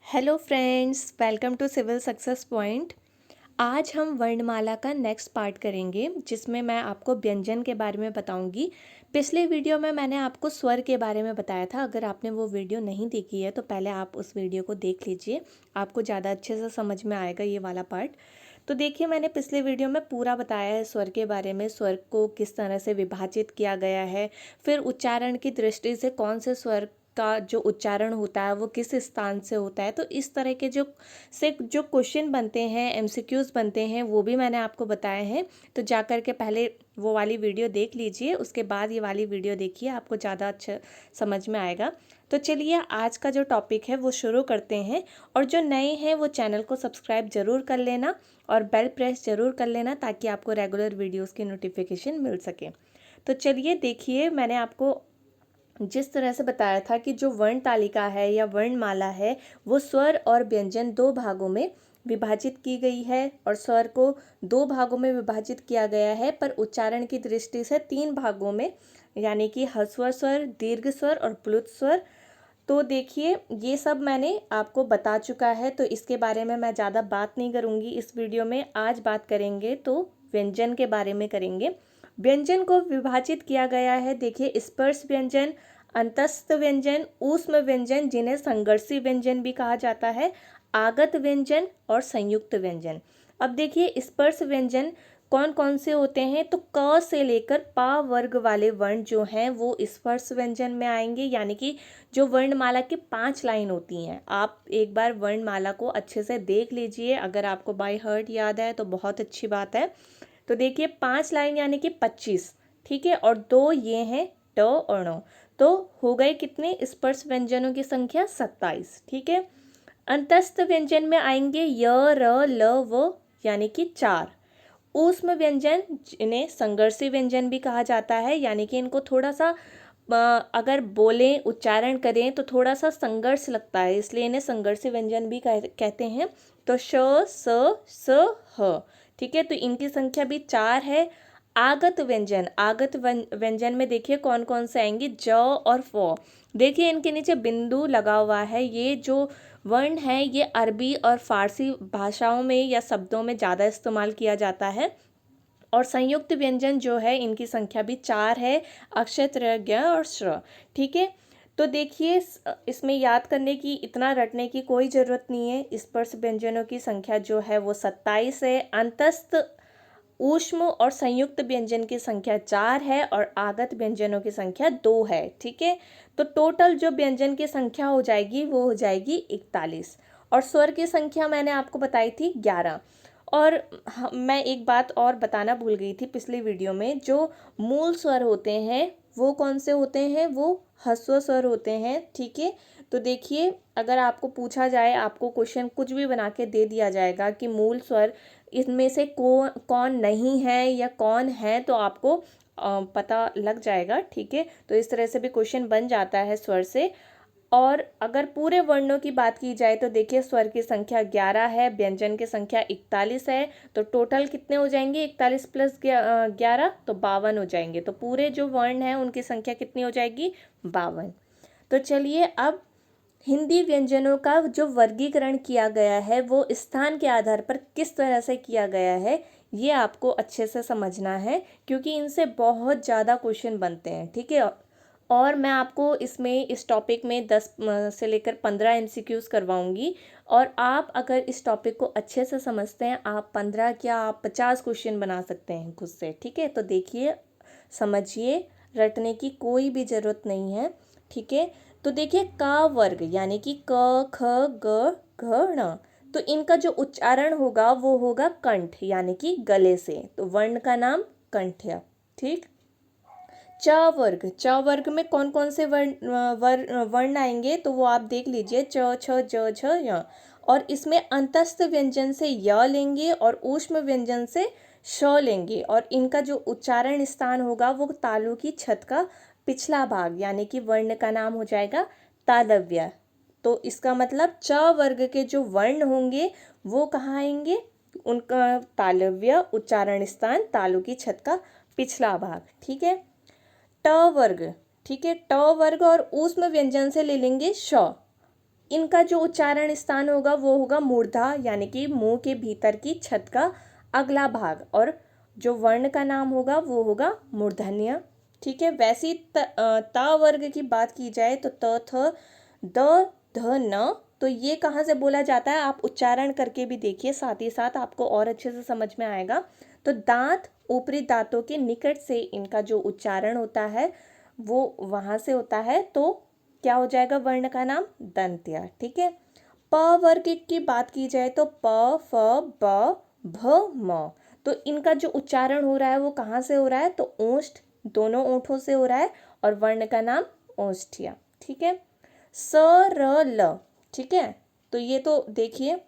Hello friends, welcome to civil success point. आज हम वर्णमाला का नेक्स्ट पार्ट करेंगे जिसमें मैं आपको व्यंजन के बारे में बताऊंगी। पिछले वीडियो में मैंने आपको स्वर के बारे में बताया था। अगर आपने वो वीडियो नहीं देखी है तो पहले आप उस वीडियो को देख लीजिए, आपको ज़्यादा अच्छे से समझ में आएगा ये वाला पार्ट। तो देखिए, मैंने पिछले वीडियो में पूरा बताया है स्वर के बारे में, स्वर को किस तरह से विभाजित किया गया है, फिर उच्चारण की दृष्टि से कौन से स्वर का जो उच्चारण होता है वो किस स्थान से होता है। तो इस तरह के जो क्वेश्चन बनते हैं, एमसीक्यूज बनते हैं, वो भी मैंने आपको बताए हैं। तो जा कर के पहले वो वाली वीडियो देख लीजिए, उसके बाद ये वाली वीडियो देखिए, आपको ज़्यादा अच्छा समझ में आएगा। तो चलिए, आज का जो टॉपिक है वो शुरू करते हैं। और जो नए हैं वो चैनल को सब्सक्राइब ज़रूर कर लेना और बेल प्रेस ज़रूर कर लेना ताकि आपको रेगुलर वीडियोज़ की नोटिफिकेशन मिल सके। तो चलिए देखिए, मैंने आपको जिस तरह से बताया था कि जो वर्ण तालिका है या वर्णमाला है वो स्वर और व्यंजन दो भागों में विभाजित की गई है, और स्वर को दो भागों में विभाजित किया गया है पर उच्चारण की दृष्टि से तीन भागों में, यानी कि ह्रस्व स्वर, दीर्घ स्वर और प्लुत स्वर। तो देखिए, ये सब मैंने आपको बता चुका है, तो इसके बारे में मैं ज़्यादा बात नहीं करूँगी इस वीडियो में। आज बात करेंगे तो व्यंजन के बारे में करेंगे। व्यंजन को विभाजित किया गया है, देखिए, स्पर्श व्यंजन, अंतस्थ व्यंजन, ऊष्म व्यंजन जिन्हें संघर्षी व्यंजन भी कहा जाता है, आगत व्यंजन और संयुक्त व्यंजन। अब देखिए, स्पर्श व्यंजन कौन कौन से होते हैं, तो क से लेकर पा वर्ग वाले वर्ण जो हैं वो स्पर्श व्यंजन में आएंगे, यानी कि जो वर्णमाला की 5 लाइन होती हैं। आप एक बार वर्णमाला को अच्छे से देख लीजिए, अगर आपको बाय हार्ट याद है तो बहुत अच्छी बात है। तो देखिए, 5 लाइन यानी कि 25, ठीक है, और दो ये हैं ट और ण, तो हो गए कितने स्पर्श व्यंजनों की संख्या? 27, ठीक है। अंतस्थ व्यंजन में आएंगे य, र, ल, व, यानी कि 4। ऊष्म व्यंजन जिन्हें संघर्षी व्यंजन भी कहा जाता है, यानी कि इनको थोड़ा सा अगर बोलें, उच्चारण करें तो थोड़ा सा संघर्ष लगता है, इसलिए इन्हें संघर्षी व्यंजन भी कहते हैं। तो श, स, ह, ठीक है, तो इनकी संख्या भी 4 है। आगत व्यंजन, आगत व्यंजन में देखिए कौन कौन से आएंगे, ज और फ। देखिए, इनके नीचे बिंदु लगा हुआ है। ये जो वर्ण है ये अरबी और फारसी भाषाओं में या शब्दों में ज़्यादा इस्तेमाल किया जाता है। और संयुक्त व्यंजन जो है इनकी संख्या भी 4 है, अक्षय, त्र, ज्ञ और श्र, ठीक है। तो देखिए, इसमें याद करने की, इतना रटने की कोई ज़रूरत नहीं है। स्पर्श व्यंजनों की संख्या जो है वो 27 है, अंतस्थ, ऊष्म और संयुक्त व्यंजन की संख्या 4 है और आगत व्यंजनों की संख्या 2 है, ठीक है। तो टोटल जो व्यंजन की संख्या हो जाएगी वो हो जाएगी 41, और स्वर की संख्या मैंने आपको बताई थी 11। और मैं एक बात और बताना भूल गई थी पिछली वीडियो में, जो मूल स्वर होते हैं वो कौन से होते हैं? वो ह्रस्व स्वर होते हैं, ठीक है। तो देखिए, अगर आपको पूछा जाए, आपको क्वेश्चन कुछ भी बना के दे दिया जाएगा कि मूल स्वर इसमें से कौन कौन नहीं है या कौन है, तो आपको पता लग जाएगा, ठीक है। तो इस तरह से भी क्वेश्चन बन जाता है स्वर से। और अगर पूरे वर्णों की बात की जाए तो देखिए, स्वर की संख्या 11 है, व्यंजन की संख्या 41 है, तो टोटल कितने हो जाएंगे? 41 प्लस 11 तो 52 हो जाएंगे। तो पूरे जो वर्ण हैं उनकी संख्या कितनी हो जाएगी? 52। तो चलिए, अब हिंदी व्यंजनों का जो वर्गीकरण किया गया है वो स्थान के आधार पर किस तरह से किया गया है, ये आपको अच्छे से समझना है, क्योंकि इनसे बहुत ज़्यादा क्वेश्चन बनते हैं, ठीक है। और मैं आपको इसमें, इस टॉपिक में 10 से लेकर 15 एमसीक्यूज करवाऊंगी, और आप अगर इस टॉपिक को अच्छे से समझते हैं, आप 15 क्या आप 50 क्वेश्चन बना सकते हैं खुद से, ठीक है। तो देखिए, समझिए, रटने की कोई भी ज़रूरत नहीं है, ठीक है। तो देखिए, का वर्ग यानी कि क, ख, ग, घ, ण, तो इनका जो उच्चारण होगा वो होगा कंठ, यानी कि गले से। तो वर्ण का नाम कंठ है, ठीक। च वर्ग, च वर्ग में कौन कौन से वर्ण आएंगे तो वो आप देख लीजिए, च, छ, ज, झ, य। और इसमें अंतस्थ व्यंजन से य लेंगे और ऊष्म व्यंजन से श लेंगे, और इनका जो उच्चारण स्थान होगा वो तालु की छत का पिछला भाग, यानी कि वर्ण का नाम हो जाएगा तालव्य। तो इसका मतलब च वर्ग के जो वर्ण होंगे वो कहाँ आएंगे? उनका तालव्य, उच्चारण स्थान तालु की छत का पिछला भाग, ठीक है। ट वर्ग, ठीक है, ट वर्ग और ऊष्म व्यंजन से ले लेंगे श, इनका जो उच्चारण स्थान होगा वो होगा मूर्धा, यानी कि मुंह के भीतर की छत का अगला भाग, और जो वर्ण का नाम होगा वो होगा मूर्धन्य। ठीक है, वैसी त वर्ग की बात की जाए तो त थ द ध न, तो ये कहाँ से बोला जाता है आप उच्चारण करके भी देखिए, साथ ही साथ आपको और अच्छे से समझ में आएगा। तो दांत ऊपरी दांतों के निकट से इनका जो उच्चारण होता है वो वहाँ से होता है, तो क्या हो जाएगा वर्ण का नाम? दंत्य। ठीक है, प वर्ग की बात की जाए तो प फ ब भ म, तो इनका जो उच्चारण हो रहा है वो कहाँ से हो रहा है? तो ओष्ठ, दोनों ओंठों से हो रहा है, और वर्ण का नाम ओष्ठ्य। ठीक है, स र ल। ठीक है, तो ये तो देखिए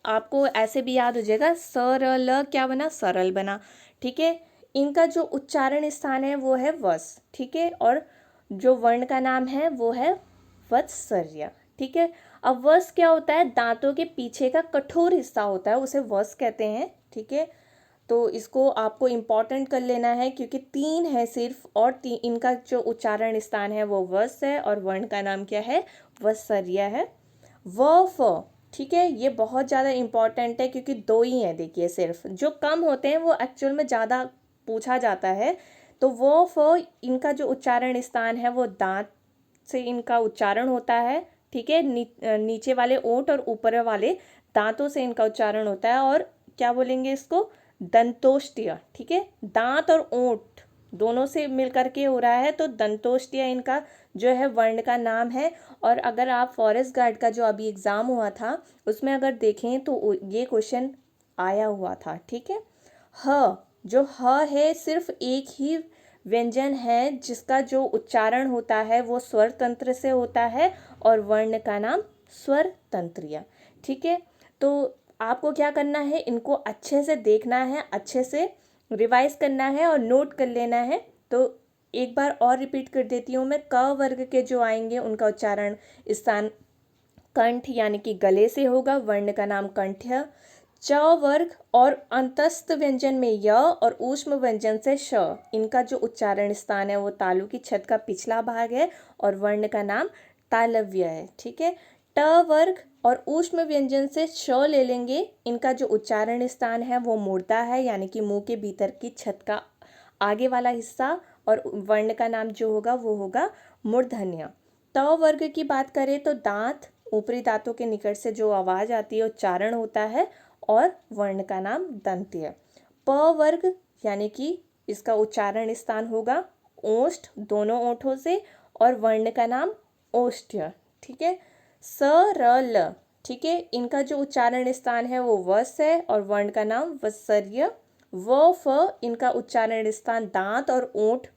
आपको ऐसे भी याद हो जाएगा, स र ल क्या बना? सरल बना। ठीक है, इनका जो उच्चारण स्थान है वो है वस। ठीक है, और जो वर्ण का नाम है वो है वत्सर्य। ठीक है, अब वस क्या होता है? दांतों के पीछे का कठोर हिस्सा होता है, उसे वस कहते हैं। ठीक है, तो इसको आपको इम्पॉर्टेंट कर लेना है, क्योंकि 3 है सिर्फ, और इनका जो उच्चारण स्थान है वो वस है, और वर्ण का नाम क्या है? वत्सर्य है। व फ, ठीक है, ये बहुत ज़्यादा इम्पॉर्टेंट है, क्योंकि 2 ही हैं देखिए, सिर्फ जो कम होते हैं वो एक्चुअल में ज़्यादा पूछा जाता है। तो वो फ, इनका जो उच्चारण स्थान है वो दांत से इनका उच्चारण होता है। ठीक है, नीचे वाले ओंठ और ऊपर वाले दांतों से इनका उच्चारण होता है, और क्या बोलेंगे इसको? दंतोष्ठ्य। ठीक है, दांत और ओंठ दोनों से मिलकर के हो रहा है, तो दंतोष्ठ्य इनका जो है वर्ण का नाम है। और अगर आप फॉरेस्ट गार्ड का जो अभी एग्ज़ाम हुआ था उसमें अगर देखें तो ये क्वेश्चन आया हुआ था। ठीक है, ह, जो ह है सिर्फ एक ही व्यंजन है जिसका जो उच्चारण होता है वो स्वर तंत्र से होता है, और वर्ण का नाम स्वर तंत्रिय। ठीक है, तो आपको क्या करना है? इनको अच्छे से देखना है, अच्छे से रिवाइज करना है और नोट कर लेना है। तो एक बार और रिपीट कर देती हूँ मैं, क वर्ग के जो आएंगे उनका उच्चारण स्थान कंठ यानी कि गले से होगा, वर्ण का नाम कंठ्य। च वर्ग और अंतस्थ व्यंजन में य और ऊष्म व्यंजन से श, इनका जो उच्चारण स्थान है वो तालु की छत का पिछला भाग है, और वर्ण का नाम तालव्य है। ठीक है, ट वर्ग और ऊष्म व्यंजन से श ले लेंगे, इनका जो उच्चारण स्थान है वो मूर्धा है, यानी कि मुंह के भीतर की छत का आगे वाला हिस्सा, और वर्ण का नाम जो होगा वो होगा मूर्धन्य। त वर्ग की बात करें तो दांत, ऊपरी दांतों के निकट से जो आवाज आती है उच्चारण होता है, और वर्ण का नाम दंत्य। प वर्ग यानी कि इसका उच्चारण स्थान होगा ओष्ठ, दोनों ओंठों से, और वर्ण का नाम ओष्ठ्य। ठीक है, स र ल, ठीक है, इनका जो उच्चारण स्थान है वो वस है, और वर्ण का नाम वत्सर्य। व फ, इनका उच्चारण स्थान दांत और ओंठ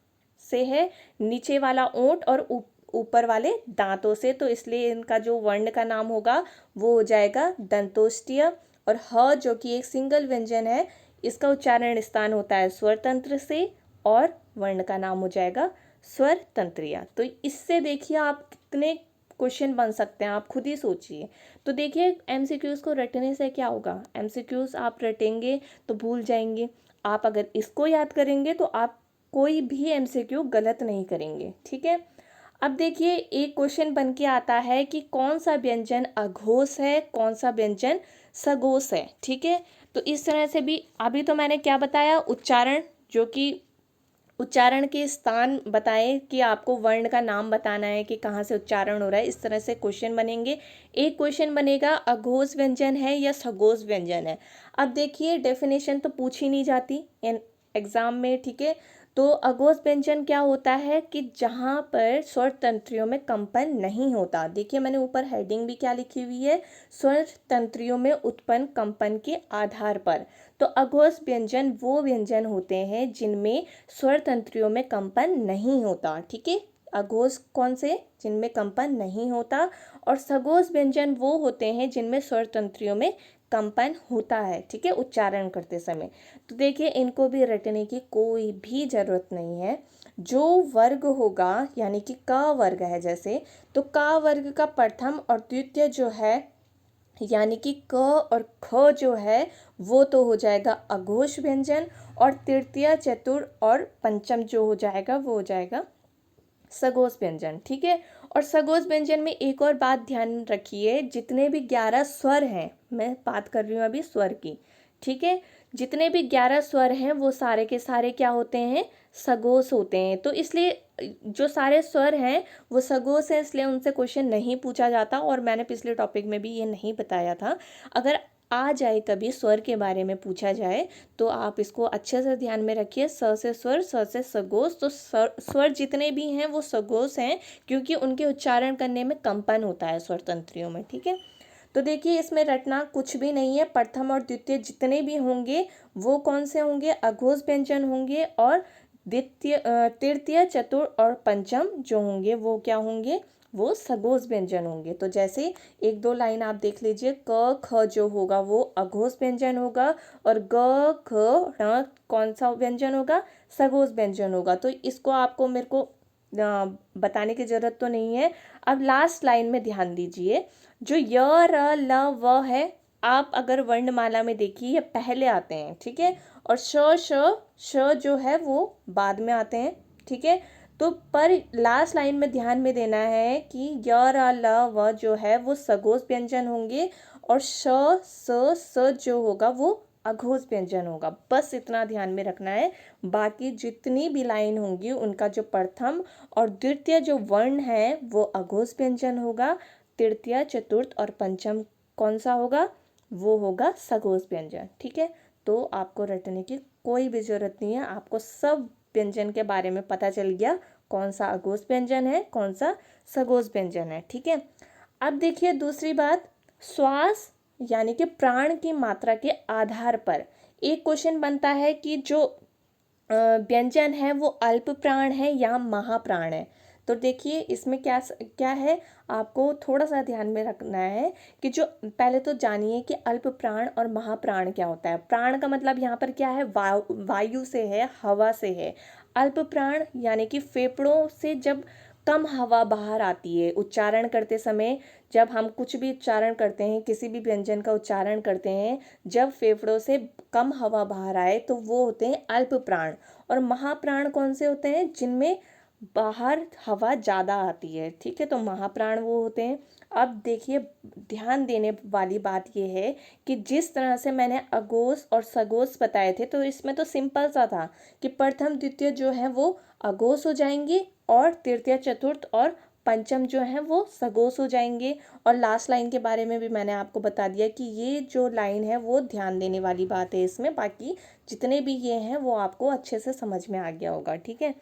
से है, नीचे वाला ओंठ और ऊपर वाले दांतों से, तो इसलिए इनका जो वर्ण का नाम होगा वो हो जाएगा दंतोष्ठ्य। और ह जो कि एक सिंगल व्यंजन है, इसका उच्चारण स्थान होता है स्वर तंत्र से, और वर्ण का नाम हो जाएगा स्वर तंत्रिया। तो इससे देखिए आप कितने क्वेश्चन बन सकते हैं, आप खुद ही सोचिए। तो देखिए एमसीक्यूज को रटने से क्या होगा? एमसीक्यूज आप रटेंगे तो भूल जाएंगे, आप अगर इसको याद करेंगे तो आप कोई भी एमसीक्यू गलत नहीं करेंगे। ठीक है, अब देखिए एक क्वेश्चन बन के आता है कि कौन सा व्यंजन अघोष है, कौन सा व्यंजन सघोष है। ठीक है, तो इस तरह से भी अभी तो मैंने क्या बताया? उच्चारण, जो कि उच्चारण के स्थान बताए कि आपको वर्ण का नाम बताना है कि कहाँ से उच्चारण हो रहा है। इस तरह से क्वेश्चन बनेंगे। एक क्वेश्चन बनेगा अघोष व्यंजन है या सघोष व्यंजन है। अब देखिए डेफिनेशन तो पूछी नहीं जाती एग्जाम में। ठीक है, तो अघोष व्यंजन क्या होता है कि जहाँ पर स्वर तंत्रियों में कंपन नहीं होता। देखिए मैंने ऊपर हेडिंग भी क्या लिखी हुई है, स्वर तंत्रियों में उत्पन्न कंपन के आधार पर। तो अघोष व्यंजन वो व्यंजन होते हैं जिनमें स्वर तंत्रियों में कंपन नहीं होता। ठीक है, अघोष कौन से? जिनमें कंपन नहीं होता। और सघोष व्यंजन वो होते हैं जिनमें स्वर तंत्रियों में कंपन होता है। ठीक है, उच्चारण करते समय। तो देखिए इनको भी रटने की कोई भी जरूरत नहीं है। जो वर्ग होगा यानी कि क वर्ग है, जैसे तो क वर्ग का प्रथम और द्वितीय जो है यानी कि क और ख जो है वो तो हो जाएगा अघोष व्यंजन, और तृतीय, चतुर्थ और पंचम जो हो जाएगा वो हो जाएगा सघोष व्यंजन। ठीक है, और सगोज व्यंजन में एक और बात ध्यान रखिए, जितने भी 11 स्वर हैं, मैं बात कर रही हूँ अभी स्वर की, ठीक है, जितने भी 11 स्वर हैं वो सारे के सारे क्या होते हैं, सगोस होते हैं। तो इसलिए जो सारे स्वर हैं वो सगोस हैं, इसलिए उनसे क्वेश्चन नहीं पूछा जाता। और मैंने पिछले टॉपिक में भी ये नहीं बताया था। अगर आ जाए कभी स्वर के बारे में पूछा जाए तो आप इसको अच्छे से ध्यान में रखिए, स से स्वर, स से सगोस। तो स्वर जितने भी हैं वो सगोस हैं, क्योंकि उनके उच्चारण करने में कंपन होता है स्वर तंत्रियों में, ठीक है। तो देखिए इसमें रटना कुछ भी नहीं है, प्रथम और द्वितीय जितने भी होंगे वो कौन से होंगे, अघोष व्यंजन होंगे। और द्वितीय, तृतीय, चतुर्थ और पंचम जो होंगे वो क्या होंगे, वो सगोष व्यंजन होंगे। तो जैसे एक दो लाइन आप देख लीजिए, क ख जो होगा वो अघोष व्यंजन होगा, और ग ख ण कौन सा व्यंजन होगा, सगोष व्यंजन होगा। तो इसको आपको मेरे को बताने की जरूरत तो नहीं है। अब लास्ट लाइन में ध्यान दीजिए, जो य र ल व है, आप अगर वर्णमाला में देखिए ये पहले आते हैं, ठीक है, और श जो है वो बाद में आते हैं, ठीक है। तो पर लास्ट लाइन में ध्यान में देना है कि य र ल व जो है वो सगोष व्यंजन होंगे, और स जो होगा वो अघोष व्यंजन होगा। बस इतना ध्यान में रखना है। बाकी जितनी भी लाइन होंगी उनका जो प्रथम और द्वितीय जो वर्ण है वो अघोष व्यंजन होगा, तृतीय, चतुर्थ और पंचम कौन सा होगा, वो होगा सगोष व्यंजन, ठीक है। तो आपको रटने की कोई भी जरूरत नहीं है, आपको सब व्यंजन के बारे में पता चल गया, कौन सा अघोष व्यंजन है, कौन सा सगोष व्यंजन है, ठीक है। अब देखिए दूसरी बात, श्वास यानी कि प्राण की मात्रा के आधार पर एक क्वेश्चन बनता है कि जो व्यंजन है वो अल्प प्राण है या महाप्राण है। तो देखिए इसमें क्या क्या है, आपको थोड़ा सा ध्यान में रखना है कि जो पहले तो जानिए कि अल्प प्राण और महाप्राण क्या होता है। प्राण का मतलब यहाँ पर क्या है, वायु से है, हवा से है। अल्प प्राण यानी कि फेफड़ों से जब कम हवा बाहर आती है उच्चारण करते समय, जब हम कुछ भी उच्चारण करते हैं, किसी भी व्यंजन का उच्चारण करते हैं, जब फेफड़ों से कम हवा बाहर आए तो वो होते हैं अल्प प्राण। और महाप्राण कौन से होते हैं, जिनमें बाहर हवा ज़्यादा आती है, ठीक है, तो महाप्राण वो होते हैं। अब देखिए ध्यान देने वाली बात ये है कि जिस तरह से मैंने अघोष और सघोष बताए थे, तो इसमें तो सिंपल सा था कि प्रथम द्वितीय जो है वो अघोष हो जाएंगे, और तृतीय, चतुर्थ और पंचम जो है वो सगोस हो जाएंगे। और लास्ट लाइन के बारे में भी मैंने आपको बता दिया कि ये जो लाइन है वो ध्यान देने वाली बात है इसमें। बाकी जितने भी ये हैं वो आपको अच्छे से समझ में आ गया होगा, ठीक है।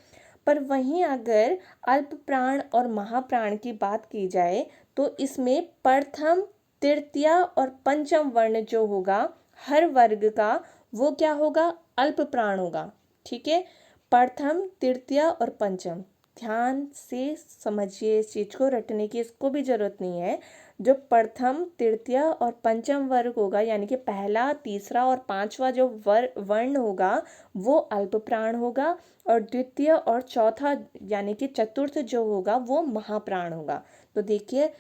पर वहीं अगर अल्प प्राण और महाप्राण की बात की जाए तो इसमें प्रथम, तृतीय और पंचम वर्ण जो होगा हर वर्ग का, वो क्या होगा, अल्प प्राण होगा, ठीक है। प्रथम, तृतीय और पंचम, ध्यान से समझिए इस चीज को, रटने की इसको भी जरूरत नहीं है। जो प्रथम, तृतीय और पंचम वर्ग होगा, यानी कि पहला, तीसरा और पांचवा जो वर्ण होगा वो अल्प प्राण होगा, और द्वितीय और चौथा यानी कि चतुर्थ जो होगा वो महाप्राण होगा। तो देखिए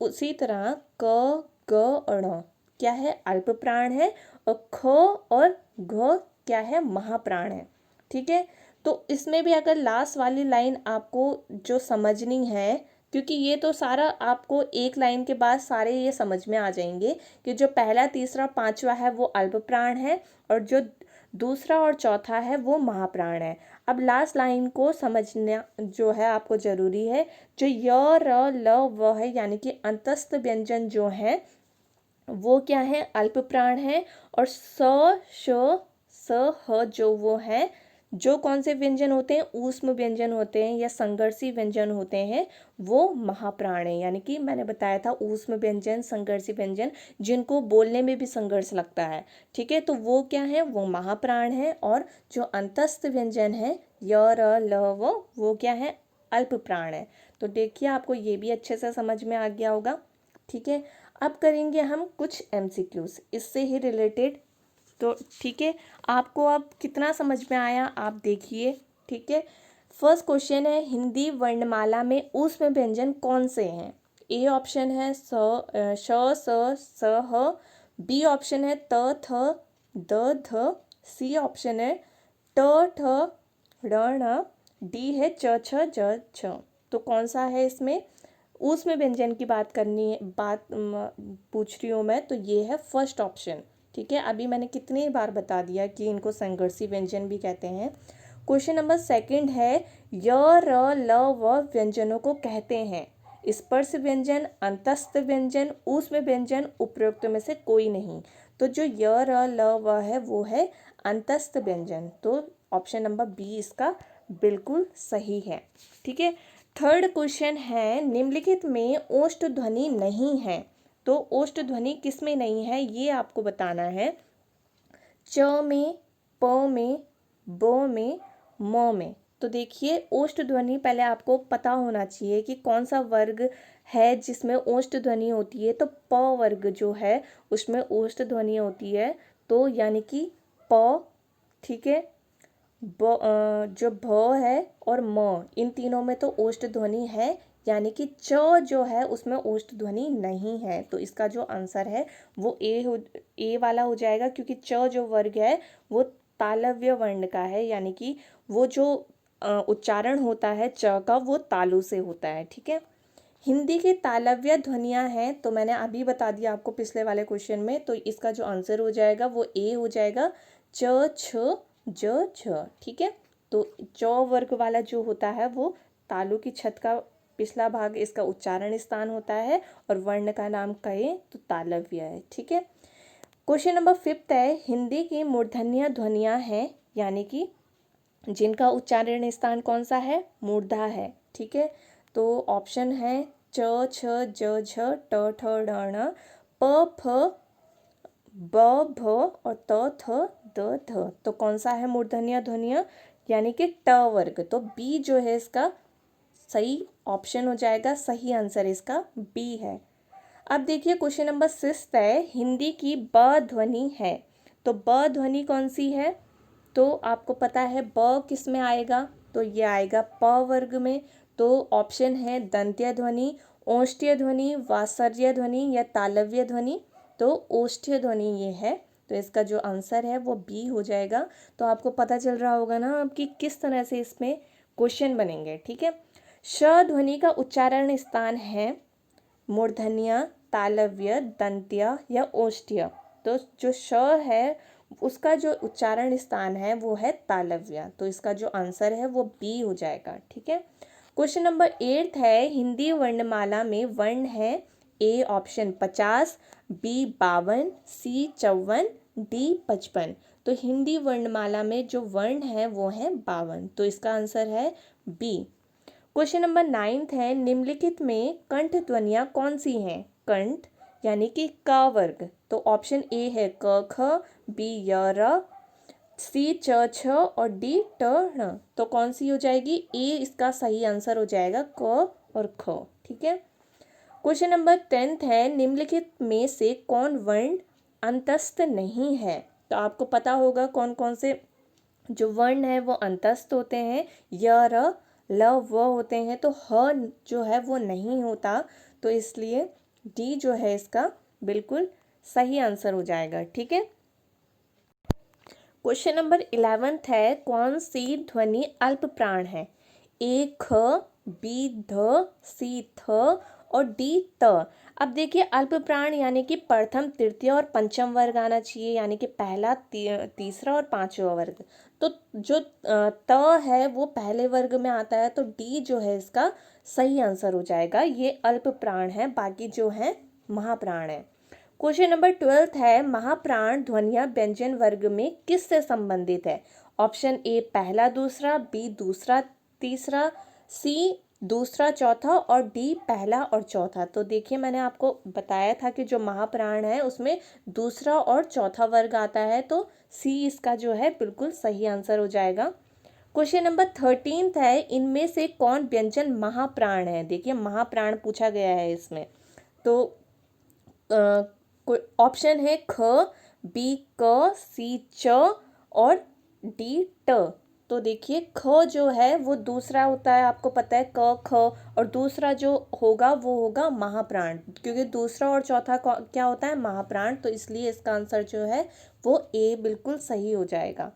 उसी तरह क, ग और ण क्या है, अल्प प्राण है, और ख और घ क्या है, महाप्राण है, ठीक है। तो इसमें भी अगर लास्ट वाली लाइन आपको जो समझनी है, क्योंकि ये तो सारा आपको एक लाइन के बाद सारे ये समझ में आ जाएंगे कि जो पहला, तीसरा, पांचवा है वो अल्प प्राण है, और जो दूसरा और चौथा है वो महाप्राण है। अब लास्ट लाइन को समझना जो है आपको जरूरी है। जो य, र, ल, व है, यानी कि अंतस्थ व्यंजन जो है वो क्या है, अल्प प्राण है। और स, श, स, ह जो वो है, जो कौन से व्यंजन होते हैं, ऊष्म व्यंजन होते हैं या संघर्षी व्यंजन होते हैं, वो महाप्राण है। यानी कि मैंने बताया था ऊष्म व्यंजन, संघर्षी व्यंजन, जिनको बोलने में भी संघर्ष लगता है, ठीक है, तो वो क्या है, वो महाप्राण है। और जो अंतस्थ व्यंजन है य, र, ल, व, वो क्या है, अल्प प्राण है। तो देखिए आपको ये भी अच्छे से समझ में आ गया होगा, ठीक है। अब करेंगे हम कुछ MCQs इससे ही रिलेटेड। तो ठीक है, आपको अब कितना समझ में आया आप देखिए, ठीक है। फर्स्ट क्वेश्चन है, हिंदी वर्णमाला में ऊष्म व्यंजन कौन से हैं। ए ऑप्शन है स, स, ह। बी ऑप्शन है त, थ, द, ध। सी ऑप्शन है ट, ठ, ण, ण। डी है च, छ, ज, छ। तो कौन सा है इसमें, ऊष्म व्यंजन की बात करनी है, पूछ रही हूँ मैं, तो ये है फर्स्ट ऑप्शन। ठीक है, अभी मैंने कितनी बार बता दिया कि इनको संघर्षी व्यंजन भी कहते हैं। क्वेश्चन नंबर सेकंड है, य र ल व व्यंजनों को कहते हैं स्पर्श व्यंजन, अंतस्थ व्यंजन, ऊष्म व्यंजन, उपरोक्त में से कोई नहीं। तो जो य र ल व है वो है अंतस्थ व्यंजन। तो ऑप्शन नंबर बी इसका बिल्कुल सही है। ठीक है, थर्ड क्वेश्चन है, निम्नलिखित में ओष्ठ ध्वनि नहीं है। तो ओष्ठ ध्वनि किस में नहीं है ये आपको बताना है। च में, प में, ब में, म में। तो देखिए ओष्ठ ध्वनि पहले आपको पता होना चाहिए कि कौन सा वर्ग है जिसमें ओष्ठ ध्वनि होती है। तो प वर्ग जो है उसमें ओष्ठ ध्वनि होती है, तो यानी कि प। ठीक है, जो भ है और म, इन तीनों में तो ओष्ठ ध्वनि है, यानी कि च जो है उसमें ओष्ठ ध्वनि नहीं है। तो इसका जो आंसर है वो ए वाला हो जाएगा, क्योंकि च जो वर्ग है वो तालव्य वर्ण का है, यानी कि वो जो उच्चारण होता है च का वो तालु से होता है। ठीक है, हिंदी की तालव्य ध्वनियाँ हैं, तो मैंने अभी बता दिया आपको पिछले वाले क्वेश्चन में। तो इसका जो आंसर हो जाएगा वो ए हो जाएगा, च छ ज छ। ठीक है, तो च वर्ग वाला जो होता है वो तालु की छत का पिछला भाग इसका उच्चारण स्थान होता है, और वर्ण का नाम कहें तो तालव्य है। ठीक है, क्वेश्चन नंबर फिफ्थ है, हिंदी की मूर्धन्य ध्वनियाँ हैं, यानी कि जिनका उच्चारण स्थान कौन सा है, मूर्धा है। ठीक है, तो ऑप्शन है च छ ज झ ट ठ ड ण प फ ब भ और त थ द ध। तो कौन सा है मूर्धन्य ध्वनिया, यानी कि ट वर्ग। तो बी जो है इसका सही ऑप्शन हो जाएगा, सही आंसर इसका बी है। अब देखिए क्वेश्चन नंबर सिक्स्थ है, हिंदी की ब ध्वनि है। तो ब ध्वनि कौन सी है, तो आपको पता है ब किस में आएगा, तो ये आएगा प वर्ग में। तो ऑप्शन है दंत्य ध्वनि, ओष्ठ्य ध्वनि, वात्सर्य ध्वनि या तालव्य ध्वनि। तो ओष्ठ्य ध्वनि ये है, तो इसका जो आंसर है वो बी हो जाएगा। तो आपको पता चल रहा होगा ना अब कि किस तरह से इसमें क्वेश्चन बनेंगे। ठीक है, श ध्वनि का उच्चारण स्थान है मूर्धन्य, तालव्य, दंत्य या ओष्ठ्य। तो जो श है उसका जो उच्चारण स्थान है वो है तालव्य। तो इसका जो आंसर है वो बी हो जाएगा। ठीक है, क्वेश्चन नंबर 8 है, हिंदी वर्णमाला में वर्ण है A option 50, B 52, C 54, D 55। तो हिंदी वर्णमाला में जो वर्ण है वो है 52। तो इसका आंसर है बी। क्वेश्चन नंबर 9 है, निम्नलिखित में कंठ ध्वनियाँ कौन सी हैं, कंठ यानी कि क वर्ग। तो ऑप्शन ए है क ख, बी य र, सी च छ और डी ट ण। तो कौन सी हो जाएगी, ए इसका सही आंसर हो जाएगा, क और ख। ठीक है, क्वेश्चन नंबर 10 है, निम्नलिखित में से कौन वर्ण अंतस्थ नहीं है। तो आपको पता होगा कौन कौन से जो वर्ण है वो अंतस्थ होते हैं, य र ल व होते हैं। तो ह जो है वो नहीं होता, तो इसलिए डी जो है इसका बिल्कुल सही आंसर हो जाएगा। ठीक है, क्वेश्चन नंबर 11 है, कौन सी ध्वनि अल्प प्राण है, ए ख, बी ध, सी थ और डी त। अब देखिए अल्प प्राण यानी कि प्रथम, तृतीय और पंचम वर्ग आना चाहिए, यानी कि पहला, तीसरा और पांचवा वर्ग। तो जो त है वो पहले वर्ग में आता है, तो डी जो है इसका सही आंसर हो जाएगा। ये अल्प प्राण है, बाकी जो है महाप्राण है। क्वेश्चन नंबर 12 है, महाप्राण ध्वनियाँ व्यंजन वर्ग में किस से संबंधित है। ऑप्शन ए पहला दूसरा, बी दूसरा तीसरा, सी दूसरा चौथा और डी पहला और चौथा। तो देखिए मैंने आपको बताया था कि जो महाप्राण है उसमें दूसरा और चौथा वर्ग आता है, तो सी इसका जो है बिल्कुल सही आंसर हो जाएगा। क्वेश्चन नंबर 13 है, इनमें से कौन व्यंजन महाप्राण है। देखिए महाप्राण पूछा गया है इसमें, तो ऑप्शन है ख, बी क, सी च और डी ट। तो देखिए ख जो है वो दूसरा होता है, आपको पता है क ख, और दूसरा जो होगा वो होगा महाप्राण, क्योंकि दूसरा और चौथा क्या होता है, महाप्राण। तो इसलिए इसका आंसर जो है वो ए बिल्कुल सही हो जाएगा।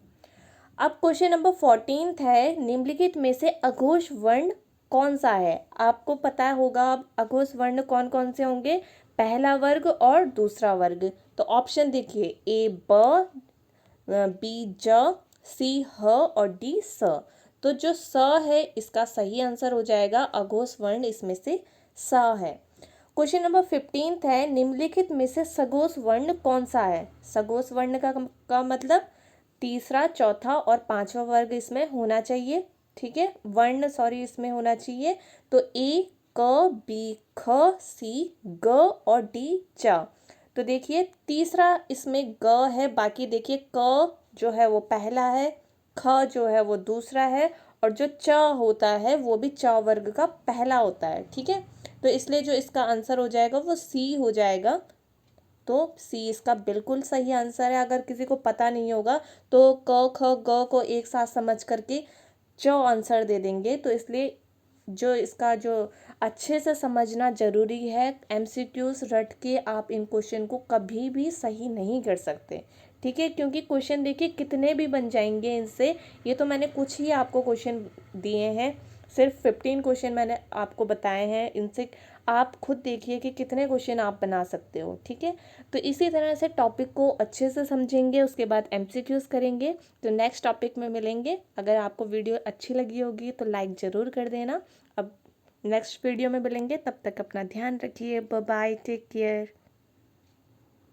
अब क्वेश्चन नंबर 14 है, निम्नलिखित में से अघोष वर्ण कौन सा है? आपको पता होगा अब अघोष वर्ण कौन कौन से होंगे, पहला वर्ग और दूसरा वर्ग। तो ऑप्शन देखिए, ए ब, बी ज, सी ह और डी स। तो जो स है इसका सही आंसर हो जाएगा अघोष वर्ण, इसमें से स है। क्वेश्चन नंबर 15 है, निम्नलिखित में से सघोष वर्ण कौन सा है? सघोष वर्ण का मतलब तीसरा, चौथा और पांचवा वर्ग इसमें होना चाहिए। ठीक है, वर्ण सॉरी इसमें होना चाहिए। तो ए क, बी ख, सी ग और डी च। तो देखिए तीसरा इसमें ग है, बाकी देखिए क जो है वो पहला है, ख जो है वो दूसरा है और जो च होता है वो भी च वर्ग का पहला होता है। ठीक है, तो इसलिए जो इसका आंसर हो जाएगा वो सी हो जाएगा। तो सी इसका बिल्कुल सही आंसर है। अगर किसी को पता नहीं होगा तो क ख ग को एक साथ समझ करके च आंसर दे देंगे। तो इसलिए जो इसका जो अच्छे से समझना ज़रूरी है। एमसीक्यूज रट के आप इन क्वेश्चन को कभी भी सही नहीं कर सकते। ठीक है, क्योंकि क्वेश्चन देखिए कितने भी बन जाएंगे इनसे। ये तो मैंने कुछ ही आपको क्वेश्चन दिए हैं, सिर्फ 15 क्वेश्चन मैंने आपको बताए हैं। इनसे आप खुद देखिए कि कितने क्वेश्चन आप बना सकते हो। ठीक है, तो इसी तरह से टॉपिक को अच्छे से समझेंगे, उसके बाद एमसीक्यूज करेंगे। तो नेक्स्ट टॉपिक में मिलेंगे। अगर आपको वीडियो अच्छी लगी होगी तो लाइक ज़रूर कर देना। अब नेक्स्ट वीडियो में मिलेंगे, तब तक अपना ध्यान रखिए। Bye bye, take care.